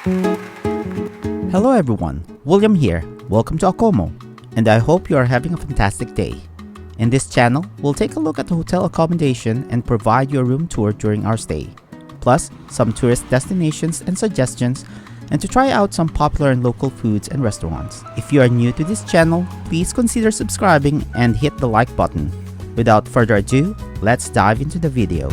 Hello everyone, William here. Welcome to AKKOMO, and I hope you are having a fantastic day. In this channel, we'll take a look at the hotel accommodation and provide you a room tour during our stay, plus some tourist destinations and suggestions, and to try out some popular and local foods and restaurants. If you are new to this channel, please consider subscribing and hit the like button. Without further ado, let's dive into the video.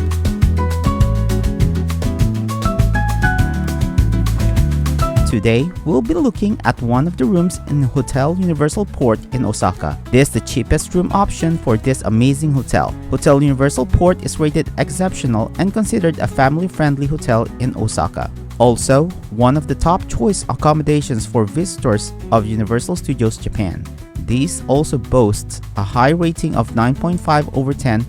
Today, we'll be looking at one of the rooms in Hotel Universal Port in Osaka. This is the cheapest room option for this amazing hotel. Hotel Universal Port is rated exceptional and considered a family-friendly hotel in Osaka. Also, one of the top choice accommodations for visitors of Universal Studios Japan. This also boasts a high rating of 9.5 over 10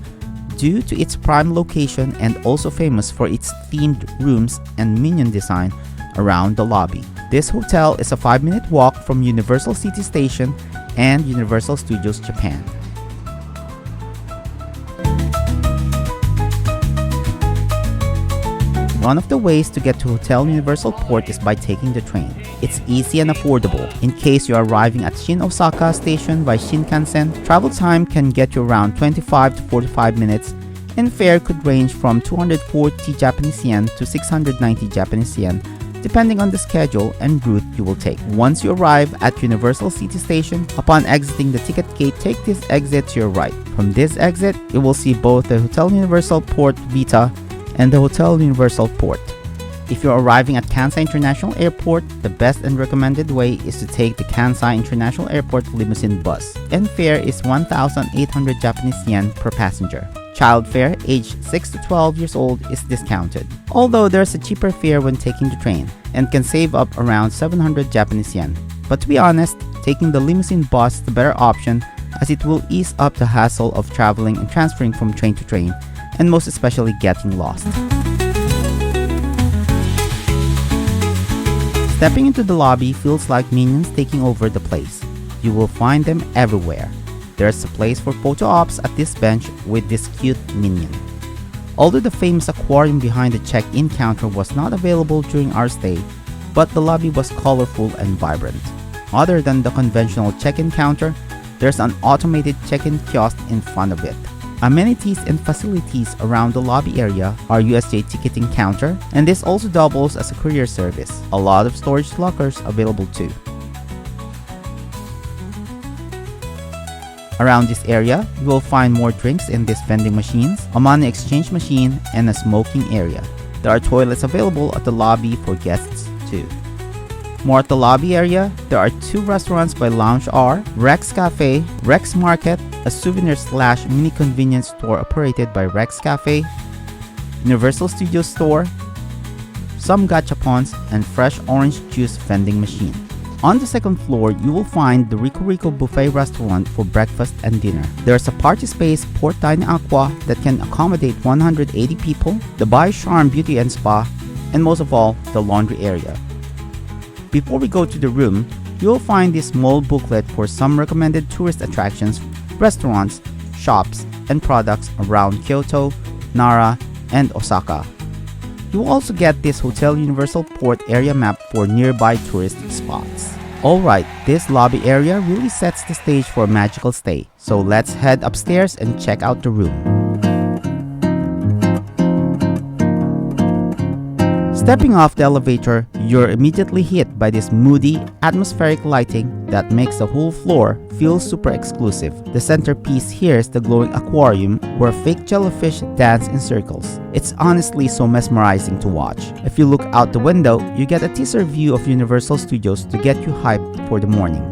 due to its prime location and also famous for its themed rooms and minion design around the lobby. This hotel is a 5-minute walk from Universal City Station and Universal Studios Japan. One of the ways to get to Hotel Universal Port is by taking the train. It's easy and affordable. In case you are arriving at Shin Osaka Station by Shinkansen, travel time can get you around 25 to 45 minutes, and fare could range from 240 Japanese yen to 690 Japanese yen, depending on the schedule and route you will take. Once you arrive at Universal City Station, upon exiting the ticket gate, take this exit to your right. From this exit, you will see both the Hotel Universal Port Vita and the Hotel Universal Port. If you're arriving at Kansai International Airport, the best and recommended way is to take the Kansai International Airport Limousine bus, and fare is 1,800 Japanese yen per passenger. Child fare aged 6 to 12 years old is discounted, although there's a cheaper fare when taking the train, and can save up around 700 Japanese yen. But to be honest, taking the limousine bus is the better option, as it will ease up the hassle of traveling and transferring from train to train, and most especially getting lost. Stepping into the lobby feels like minions taking over the place. You will find them everywhere. There's a place for photo ops at this bench with this cute minion. Although the famous aquarium behind the check-in counter was not available during our stay, but the lobby was colorful and vibrant. Other than the conventional check-in counter, there's an automated check-in kiosk in front of it. Amenities and facilities around the lobby area are USJ ticketing counter, and this also doubles as a courier service. A lot of storage lockers available too. Around this area, you will find more drinks in these vending machines, a money exchange machine, and a smoking area. There are toilets available at the lobby for guests too. More at the lobby area, there are 2 restaurants by Lounge R, Rex Cafe, Rex Market, a souvenir/mini convenience store operated by Rex Cafe, Universal Studios Store, some gachapons, and fresh orange juice vending machine. On the second floor, you will find the Rico Rico Buffet restaurant for breakfast and dinner. There's a party space Port Dining Aqua that can accommodate 180 people, the By Charm Beauty and Spa, and most of all, the laundry area. Before we go to the room, you will find this small booklet for some recommended tourist attractions, restaurants, shops, and products around Kyoto, Nara, and Osaka. You will also get this Hotel Universal Port area map for nearby tourist spots. Alright, this lobby area really sets the stage for a magical stay, so let's head upstairs and check out the room. Stepping off the elevator, you're immediately hit by this moody, atmospheric lighting that makes the whole floor feel super exclusive. The centerpiece here is the glowing aquarium where fake jellyfish dance in circles. It's honestly so mesmerizing to watch. If you look out the window, you get a teaser view of Universal Studios to get you hyped for the morning.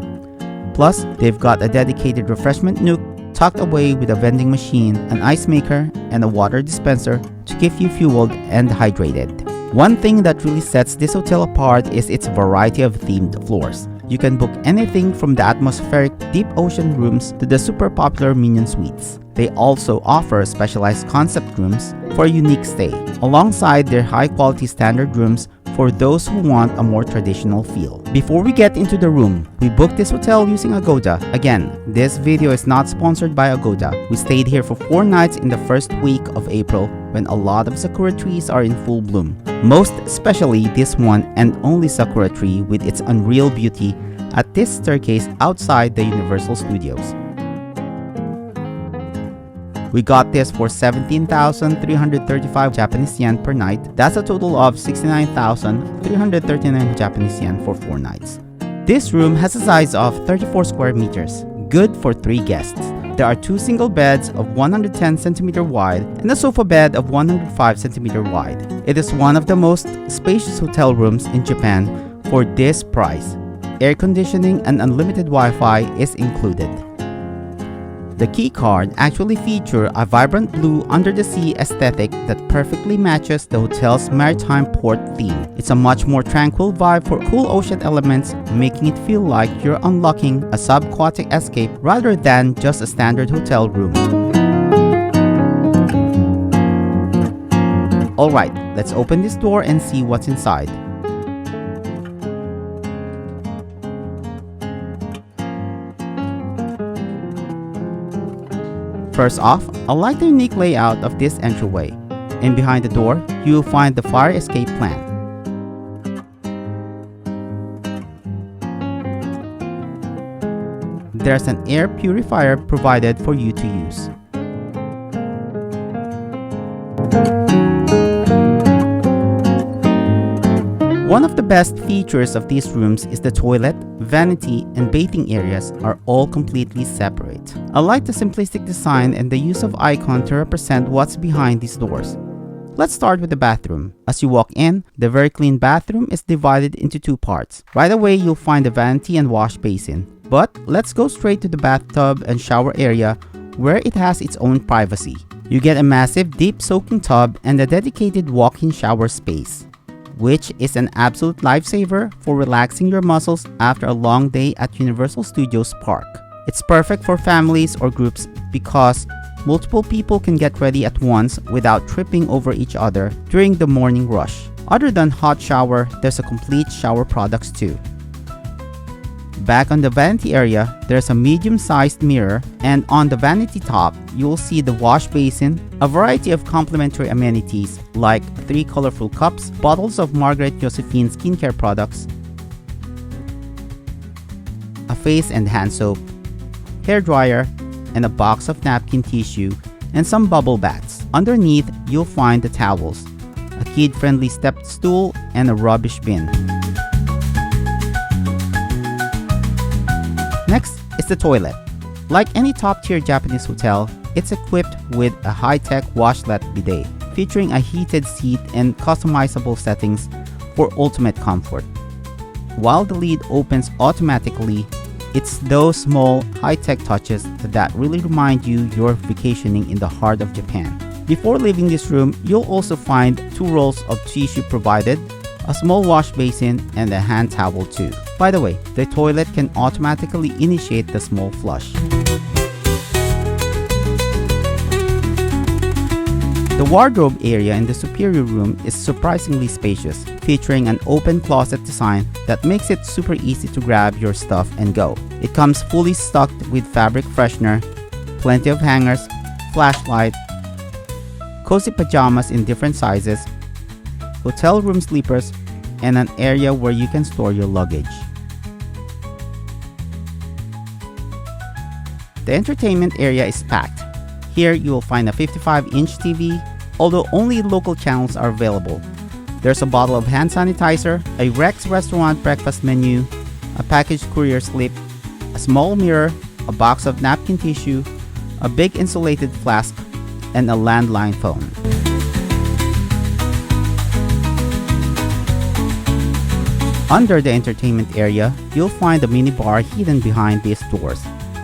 Plus, they've got a dedicated refreshment nook tucked away with a vending machine, an ice maker, and a water dispenser to keep you fueled and hydrated. One thing that really sets this hotel apart is its variety of themed floors. You can book anything from the atmospheric deep ocean rooms to the super popular Minion suites. They also offer specialized concept rooms for a unique stay, alongside their high-quality standard rooms for those who want a more traditional feel. Before we get into the room, we booked this hotel using Agoda. Again, this video is not sponsored by Agoda. We stayed here for 4 nights in the first week of April when a lot of sakura trees are in full bloom. Most especially this one and only sakura tree with its unreal beauty at this staircase outside the Universal Studios. We got this for 17,335 Japanese yen per night. That's a total of 69,339 Japanese yen for 4 nights. This room has a size of 34 square meters, good for 3 guests. There are 2 single beds of 110 cm wide and a sofa bed of 105 cm wide. It is one of the most spacious hotel rooms in Japan for this price. Air conditioning and unlimited Wi-Fi is included. The key card actually features a vibrant blue under-the-sea aesthetic that perfectly matches the hotel's maritime port theme. It's a much more tranquil vibe for cool ocean elements, making it feel like you're unlocking a subaquatic escape rather than just a standard hotel room. Alright, let's open this door and see what's inside. First off, I like the unique layout of this entryway, and behind the door, you will find the fire escape plan. There's an air purifier provided for you to use. One of the best features of these rooms is the toilet, vanity, and bathing areas are all completely separate. I like the simplistic design and the use of icon to represent what's behind these doors. Let's start with the bathroom. As you walk in, the very clean bathroom is divided into 2 parts. Right away, you'll find the vanity and wash basin. But let's go straight to the bathtub and shower area where it has its own privacy. You get a massive deep soaking tub and a dedicated walk-in shower space, which is an absolute lifesaver for relaxing your muscles after a long day at Universal Studios Park. It's perfect for families or groups because multiple people can get ready at once without tripping over each other during the morning rush. Other than hot shower, there's a complete shower products too. Back on the vanity area, there's a medium-sized mirror, and on the vanity top, you'll see the wash basin, a variety of complimentary amenities like 3 colorful cups, bottles of Margaret Josephine skincare products, a face and hand soap, hair dryer, and a box of napkin tissue, and some bubble baths. Underneath, you'll find the towels, a kid-friendly step stool, and a rubbish bin. Next is the toilet. Like any top-tier Japanese hotel, it's equipped with a high-tech washlet bidet, featuring a heated seat and customizable settings for ultimate comfort. While the lid opens automatically, it's those small, high-tech touches that really remind you you're vacationing in the heart of Japan. Before leaving this room, you'll also find 2 rolls of tissue provided, a small wash basin, and a hand towel too. By the way, the toilet can automatically initiate the small flush. The wardrobe area in the superior room is surprisingly spacious, featuring an open closet design that makes it super easy to grab your stuff and go. It comes fully stocked with fabric freshener, plenty of hangers, flashlight, cozy pajamas in different sizes, hotel room sleepers, and an area where you can store your luggage. The entertainment area is packed. Here you will find a 55-inch TV, although only local channels are available. There's a bottle of hand sanitizer, a Rex restaurant breakfast menu, a packaged courier slip, a small mirror, a box of napkin tissue, a big insulated flask, and a landline phone. Under the entertainment area, you'll find a mini bar hidden behind these doors,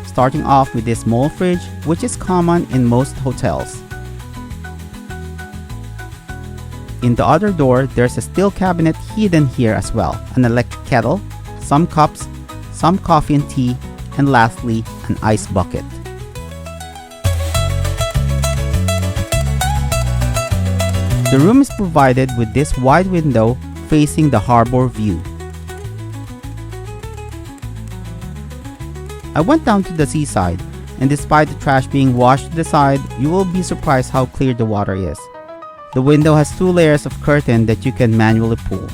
starting off with this small fridge, which is common in most hotels. In the other door, there's a steel cabinet hidden here as well, an electric kettle, some cups, some coffee and tea, and lastly, an ice bucket. The room is provided with this wide window facing the harbor view. I went down to the seaside, and despite the trash being washed to the side, you will be surprised how clear the water is. The window has 2 layers of curtain that you can manually pull.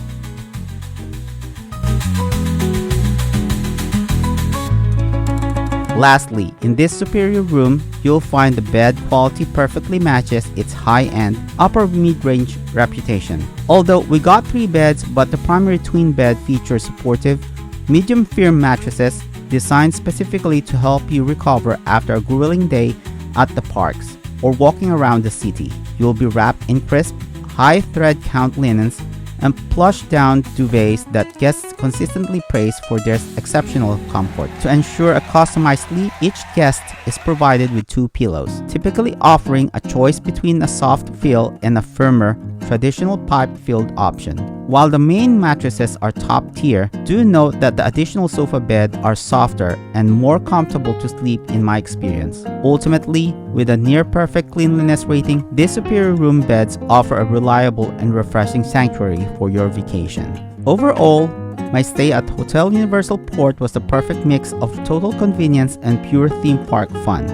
Lastly, in this superior room, you'll find the bed quality perfectly matches its high-end, upper mid-range reputation. Although we got 3 beds, but the primary twin bed features supportive, medium-firm mattresses designed specifically to help you recover after a grueling day at the parks or walking around the city. You'll be wrapped in crisp, high thread count linens and plush down duvets that guests consistently praise for their exceptional comfort. To ensure a customized sleep, each guest is provided with 2 pillows, typically offering a choice between a soft feel and a firmer, traditional pipe-filled option. While the main mattresses are top tier, do note that the additional sofa beds are softer and more comfortable to sleep in my experience. Ultimately, with a near-perfect cleanliness rating, these superior room beds offer a reliable and refreshing sanctuary for your vacation. Overall, my stay at Hotel Universal Port was the perfect mix of total convenience and pure theme park fun.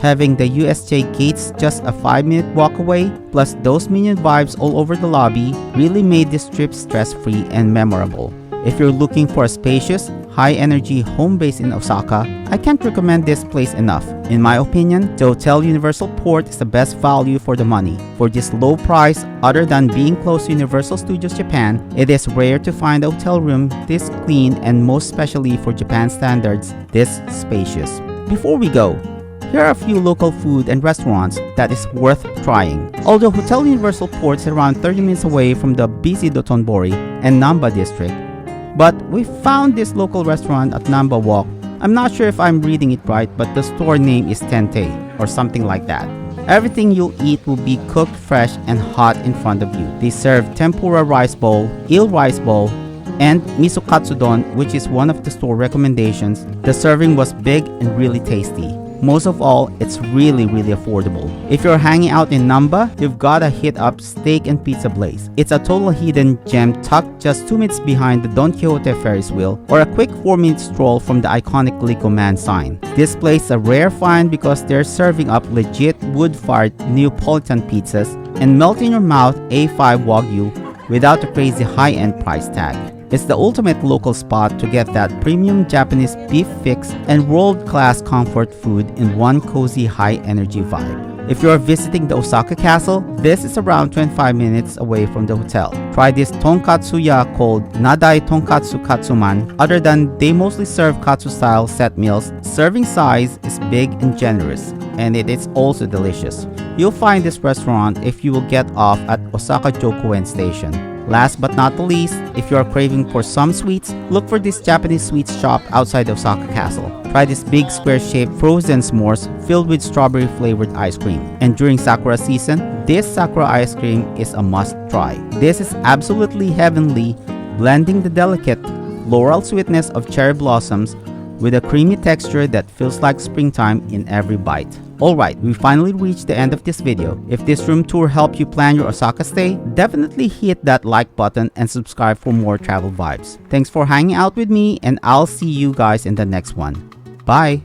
Having the USJ gates just a 5-minute walk away, plus those Minion vibes all over the lobby, really made this trip stress-free and memorable. If you're looking for a spacious, high-energy home base in Osaka, I can't recommend this place enough. In my opinion, the Hotel Universal Port is the best value for the money. For this low price, other than being close to Universal Studios Japan, it is rare to find a hotel room this clean and most especially for Japan standards, this spacious. Before we go, here are a few local food and restaurants that is worth trying. Although Hotel Universal Port is around 30 minutes away from the busy Dotonbori and Namba district, but we found this local restaurant at Namba Walk. I'm not sure if I'm reading it right, but the store name is Tente or something like that. Everything you'll eat will be cooked fresh and hot in front of you. They serve tempura rice bowl, eel rice bowl, and miso katsudon, which is one of the store recommendations. The serving was big and really tasty. Most of all, it's really affordable. If you're hanging out in Namba, you've gotta hit up Steak and Pizza Place. It's a total hidden gem tucked just 2 minutes behind the Don Quixote Ferris wheel, or a quick 4-minute stroll from the iconic Lego Man sign. This place is a rare find because they're serving up legit wood-fired Neapolitan pizzas and melt-in-your-mouth A5 Wagyu without the crazy high-end price tag. It's the ultimate local spot to get that premium Japanese beef fix and world-class comfort food in one cozy high-energy vibe. If you're visiting the Osaka Castle, this is around 25 minutes away from the hotel. Try this tonkatsuya called Nadai Tonkatsu Katsuman. Other than they mostly serve katsu-style set meals, serving size is big and generous, and it is also delicious. You'll find this restaurant if you will get off at Osaka Jokuen Station. Last but not the least, if you are craving for some sweets, look for this Japanese sweets shop outside Osaka Castle. Try this big square-shaped frozen s'mores filled with strawberry-flavored ice cream. And during Sakura season, this Sakura ice cream is a must-try. This is absolutely heavenly, blending the delicate floral sweetness of cherry blossoms with a creamy texture that feels like springtime in every bite. Alright, we finally reached the end of this video. If this room tour helped you plan your Osaka stay, definitely hit that like button and subscribe for more travel vibes. Thanks for hanging out with me, and I'll see you guys in the next one. Bye!